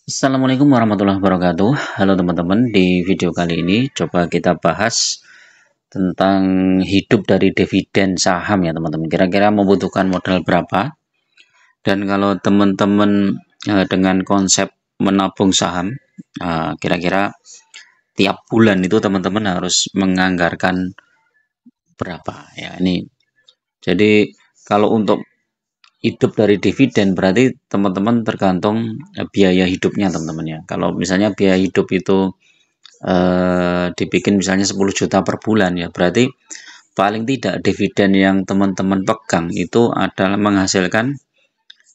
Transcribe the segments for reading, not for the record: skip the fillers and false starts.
Assalamualaikum warahmatullahi wabarakatuh. Halo teman-teman, di video kali ini coba kita bahas tentang hidup dari dividen saham ya teman-teman. Kira-kira membutuhkan modal berapa? Dan kalau teman-teman dengan konsep menabung saham, kira-kira tiap bulan itu teman-teman harus menganggarkan berapa ya ini. Jadi kalau untuk hidup dari dividen berarti teman-teman tergantung biaya hidupnya teman-teman ya. Kalau misalnya biaya hidup itu dibikin misalnya 10 juta per bulan ya, berarti paling tidak dividen yang teman-teman pegang itu adalah menghasilkan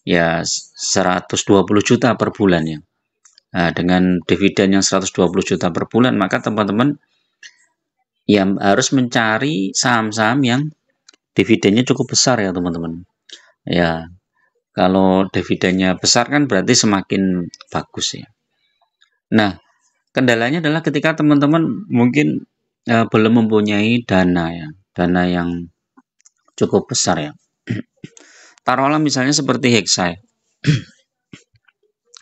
ya 120 juta per bulan ya. Nah, dengan dividen yang 120 juta per bulan, maka teman-teman ya harus mencari saham-saham yang dividennya cukup besar ya teman-teman. Ya, kalau dividennya besar kan berarti semakin bagus ya. Nah, kendalanya adalah ketika teman-teman mungkin belum mempunyai dana ya, dana yang cukup besar ya. Taruhlah misalnya seperti Hexa.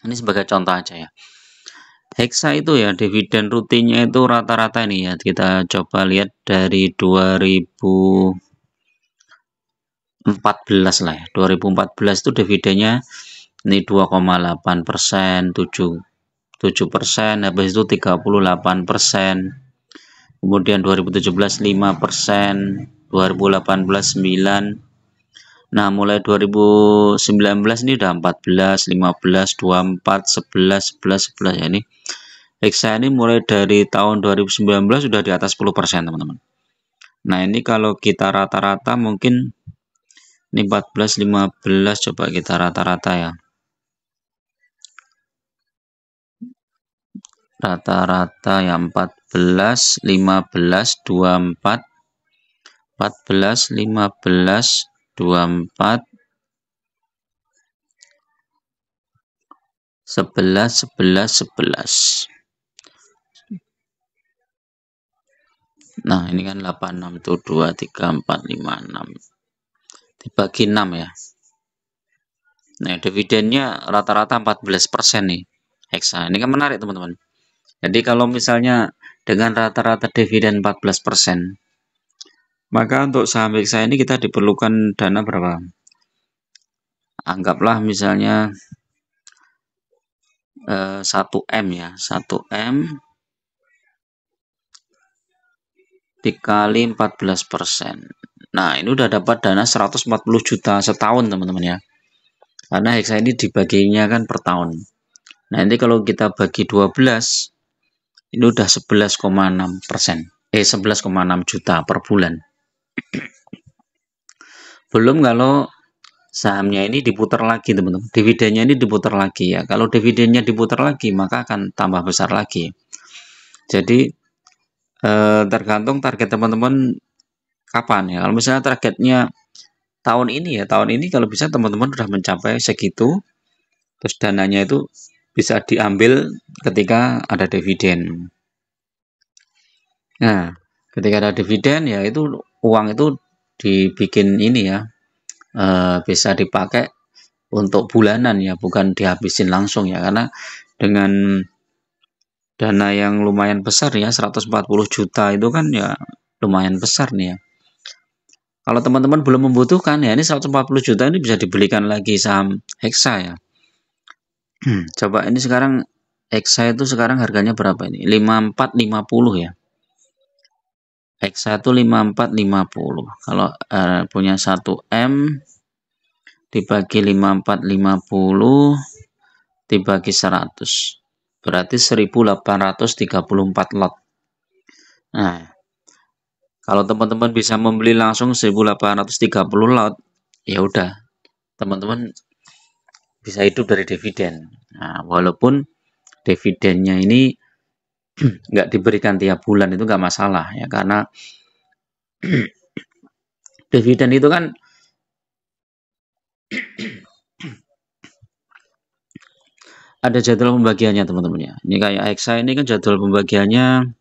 Ini sebagai contoh aja ya. Hexa itu ya dividen rutinnya itu rata-rata ini ya. Kita coba lihat dari 2014 lah ya. 2014 itu dividennya ini 2,8%, 7%, habis itu 38%. Kemudian 2017 5%, 2018 9. Nah, mulai 2019 ini udah 14, 15, 24, 11, 11, 11 ya ini. Hexa ini mulai dari tahun 2019 sudah di atas 10%, teman-teman. Nah, ini kalau kita rata-rata mungkin ini 14, 15 coba kita rata-rata ya. Rata-rata ya 14, 15, 24, 14, 15, 24, 11, 11, 11. Nah, ini kan 86 itu 2, 3, 4, 5, 6. Dibagi 6 ya. Nah, dividennya rata-rata 14% nih. Hexa. Ini kan menarik, teman-teman. Jadi kalau misalnya dengan rata-rata dividen 14%, maka untuk saham Hexa ini kita diperlukan dana berapa? Anggaplah misalnya 1M ya. 1M dikali 14%. Nah, ini udah dapat dana 140 juta setahun, teman-teman ya. Karena Hexa ini dibaginya kan per tahun. Nah, nanti kalau kita bagi 12, ini udah 11,6%. 11,6 juta per bulan. Belum kalau sahamnya ini diputar lagi, teman-teman. Dividennya ini diputar lagi ya. Kalau dividennya diputar lagi, maka akan tambah besar lagi. Jadi tergantung target teman-teman kapan ya. Kalau misalnya targetnya tahun ini ya, tahun ini kalau bisa teman-teman sudah mencapai segitu, terus dananya itu bisa diambil ketika ada dividen. Nah, ketika ada dividen ya itu uang itu dibikin ini ya, bisa dipakai untuk bulanan ya, bukan dihabisin langsung ya, karena dengan dana yang lumayan besar ya, 140 juta itu kan ya lumayan besar nih ya. Kalau teman-teman belum membutuhkan ya, ini 140 juta ini bisa dibelikan lagi saham Hexa ya. Coba ini sekarang Hexa itu sekarang harganya berapa ini? 5450 ya. Hexa itu 5450. Kalau punya 1M dibagi 5450 dibagi 100. Berarti 1834 lot. Nah, kalau teman-teman bisa membeli langsung 1830 lot, ya udah, teman-teman bisa hidup dari dividen. Nah, walaupun dividennya ini nggak diberikan tiap bulan itu nggak masalah ya, karena dividen itu kan ada jadwal pembagiannya, teman-teman ya. Ini kayak Hexa ini kan jadwal pembagiannya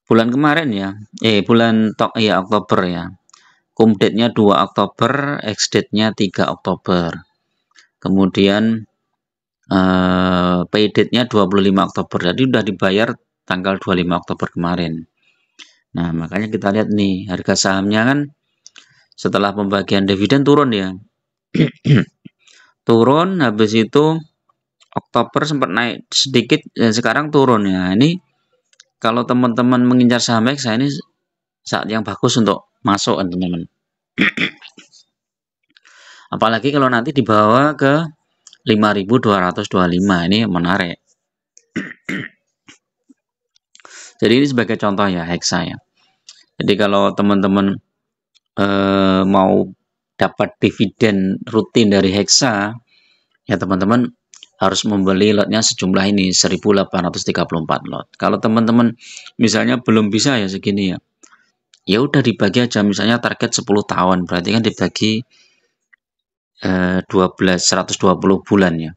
bulan kemarin ya, bulan Oktober ya. Cum date-nya 2 Oktober, ex date-nya 3 Oktober. Kemudian pay date-nya 25 Oktober. Jadi udah dibayar tanggal 25 Oktober kemarin. Nah, makanya kita lihat nih, harga sahamnya kan setelah pembagian dividen turun ya. Turun, habis itu Oktober sempat naik sedikit, dan sekarang turun ya. Ini kalau teman-teman mengincar saham Hexa ini saat yang bagus untuk masuk kan teman-teman. Apalagi kalau nanti dibawa ke 5.225, ini menarik. Jadi ini sebagai contoh ya Hexa ya. Jadi kalau teman-teman mau dapat dividen rutin dari Hexa, ya teman-teman harus membeli lotnya sejumlah ini 1.834 lot. Kalau teman-teman misalnya belum bisa ya segini ya, ya udah dibagi aja, misalnya target 10 tahun, berarti kan dibagi 120 bulan ya.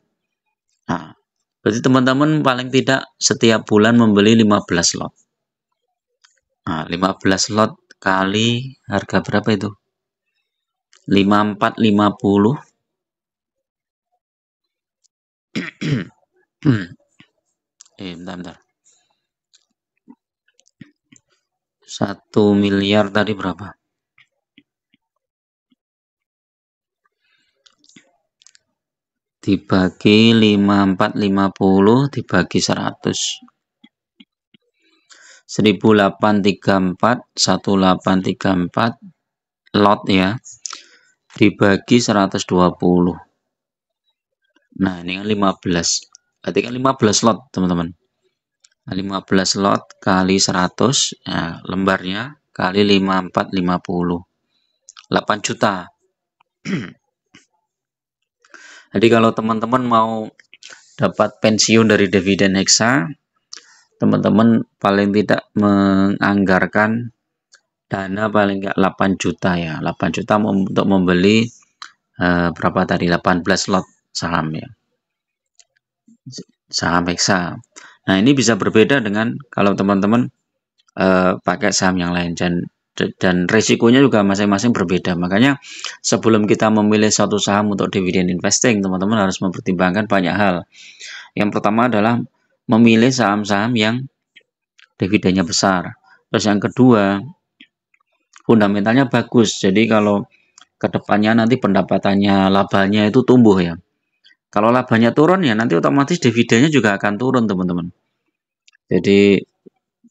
Nah, berarti teman-teman paling tidak setiap bulan membeli 15 lot. Nah, 15 lot kali harga berapa itu? 5450. Bentar. 1 miliar tadi berapa? Dibagi 5450 dibagi 100. 1834 lot ya. Dibagi 120. Nah, ini kan 15. Berarti kan 15 lot, teman-teman. 15 lot kali 100, nah, lembarnya kali 5450. 8 juta. Jadi kalau teman-teman mau dapat pensiun dari dividen Hexa, teman-teman paling tidak menganggarkan dana paling nggak 8 juta ya. 8 juta untuk membeli berapa tadi? 18 lot saham ya. Saham Hexa. Nah, ini bisa berbeda dengan kalau teman-teman pakai saham yang lain, dan resikonya juga masing-masing berbeda. Makanya sebelum kita memilih suatu saham untuk dividen investing, teman-teman harus mempertimbangkan banyak hal. Yang pertama adalah memilih saham-saham yang dividennya besar. Terus yang kedua, fundamentalnya bagus. Jadi kalau kedepannya nanti pendapatannya, labanya itu tumbuh ya. Kalau labanya turun ya nanti otomatis dividennya juga akan turun, teman-teman. Jadi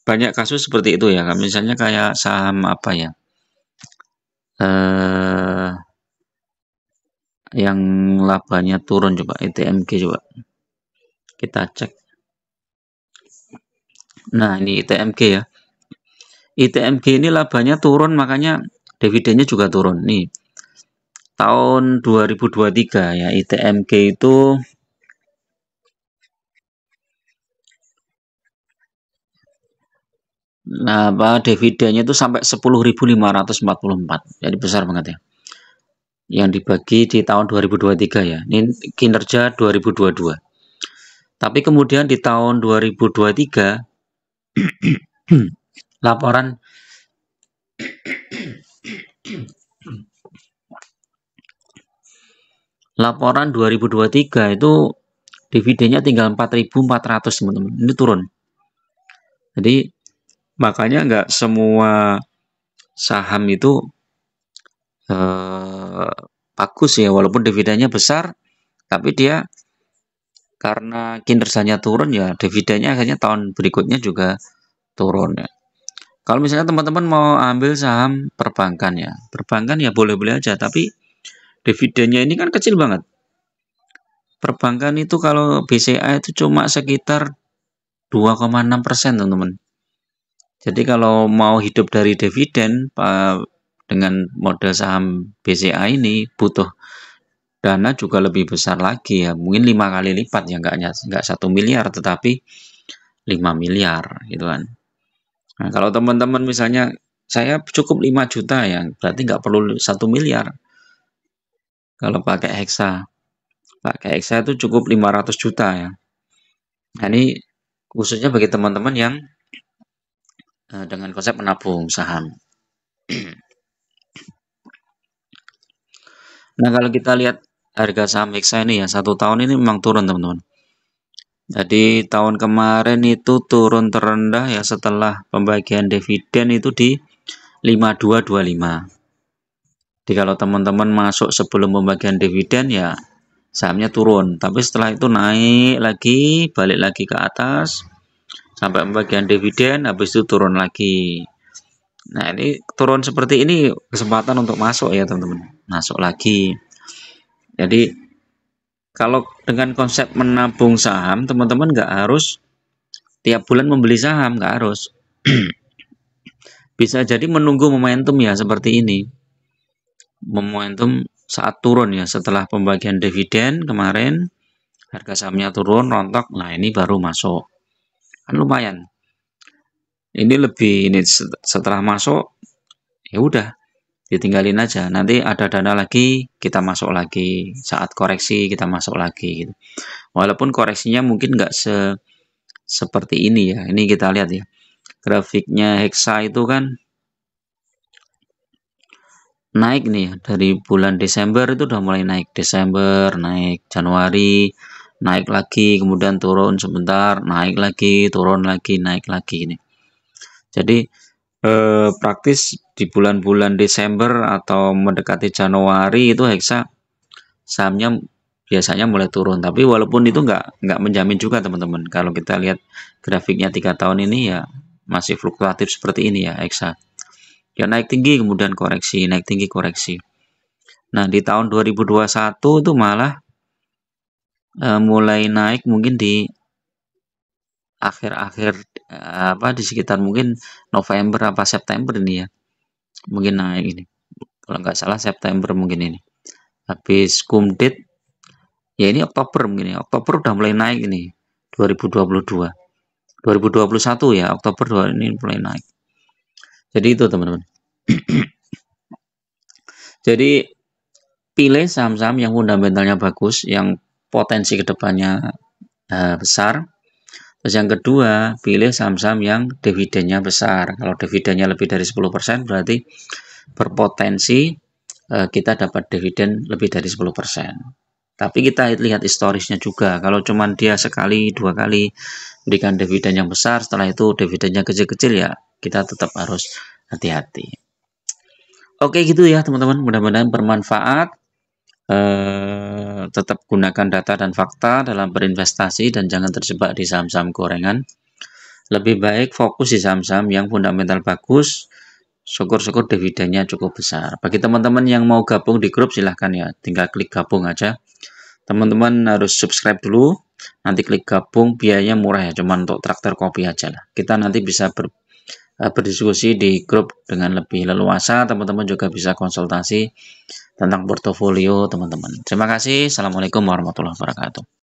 banyak kasus seperti itu ya. Misalnya kayak saham apa ya? Yang labanya turun, coba ITMG, coba kita cek. Nah, ini ITMG ya. ITMG ini labanya turun, makanya dividennya juga turun. Nih, tahun 2023 ya, ITMG itu dividennya itu sampai 10.544. Jadi besar banget ya. Yang dibagi di tahun 2023 ya. Ini kinerja 2022. Tapi kemudian di tahun 2023 laporan laporan 2023 itu dividennya tinggal 4.400, teman-teman. Ini turun. Jadi makanya nggak semua saham itu bagus ya, walaupun dividennya besar, tapi dia karena kinerjanya turun ya, dividennya akhirnya tahun berikutnya juga turun ya. Kalau misalnya teman-teman mau ambil saham perbankan ya, perbankan ya boleh-boleh aja, tapi dividennya ini kan kecil banget. Perbankan itu kalau BCA itu cuma sekitar 2,6%, teman-teman. Jadi kalau mau hidup dari dividen dengan model saham BCA ini butuh dana juga lebih besar lagi ya, mungkin 5 kali lipat ya, nggak 1 miliar tetapi 5 miliar gitu kan. Nah, kalau teman-teman misalnya saya cukup 5 juta ya, berarti nggak perlu 1 miliar. Kalau pakai Hexa itu cukup 500 juta ya. Nah, ini khususnya bagi teman-teman yang dengan konsep menabung saham. Nah, kalau kita lihat harga saham Hexa ini ya 1 tahun ini memang turun teman-teman. Jadi tahun kemarin itu turun terendah ya setelah pembagian dividen itu di 5225. Jadi kalau teman-teman masuk sebelum pembagian dividen ya sahamnya turun, tapi setelah itu naik lagi, balik lagi ke atas sampai pembagian dividen, habis itu turun lagi. Nah, ini turun seperti ini kesempatan untuk masuk ya teman-teman, masuk lagi. Jadi kalau dengan konsep menabung saham, teman-teman nggak harus tiap bulan membeli saham, nggak harus. Bisa jadi menunggu momentum ya seperti ini. Momentum saat turun ya setelah pembagian dividen kemarin, harga sahamnya turun rontok, nah ini baru masuk. Kan lumayan. Ini lebih ini setelah masuk ya udah ditinggalin aja. Nanti ada dana lagi kita masuk lagi. Saat koreksi kita masuk lagi gitu. Walaupun koreksinya mungkin nggak seperti ini ya. Ini kita lihat ya. Grafiknya Hexa itu kan naik nih ya. Dari bulan Desember itu udah mulai naik. Desember naik, Januari naik lagi, kemudian turun sebentar, naik lagi, turun lagi, naik lagi ini. Jadi praktis di bulan-bulan Desember atau mendekati Januari itu Hexa sahamnya biasanya mulai turun, tapi walaupun itu nggak menjamin juga teman-teman. Kalau kita lihat grafiknya 3 tahun ini ya masih fluktuatif seperti ini ya Hexa. Ya naik tinggi kemudian koreksi, naik tinggi koreksi. Nah di tahun 2021 itu malah mulai naik mungkin di akhir-akhir apa di sekitar mungkin November apa September ini ya, mungkin naik ini. Kalau nggak salah September mungkin ini. Habis kumdit ya ini Oktober mungkin ya. Oktober udah mulai naik ini 2022. 2021 ya Oktober ini mulai naik. Jadi itu teman-teman. Jadi pilih saham-saham yang fundamentalnya bagus, yang potensi kedepannya besar. Terus yang kedua, pilih saham-saham yang dividennya besar. Kalau dividennya lebih dari 10% berarti berpotensi kita dapat dividen lebih dari 10%. Tapi kita lihat historisnya juga. Kalau cuma dia sekali, 2 kali berikan dividen yang besar, setelah itu dividennya kecil-kecil ya kita tetap harus hati-hati. Oke gitu ya teman-teman, mudah-mudahan bermanfaat. Tetap gunakan data dan fakta dalam berinvestasi dan jangan terjebak di saham-saham gorengan. Lebih baik fokus di saham-saham yang fundamental bagus, syukur-syukur dividennya cukup besar. Bagi teman-teman yang mau gabung di grup silahkan ya, tinggal klik gabung aja. Teman-teman harus subscribe dulu, nanti klik gabung, biayanya murah ya, cuma untuk traktor kopi aja lah. Kita nanti bisa berdiskusi di grup dengan lebih leluasa, teman-teman juga bisa konsultasi tentang portofolio teman-teman. Terima kasih. Assalamualaikum warahmatullahi wabarakatuh.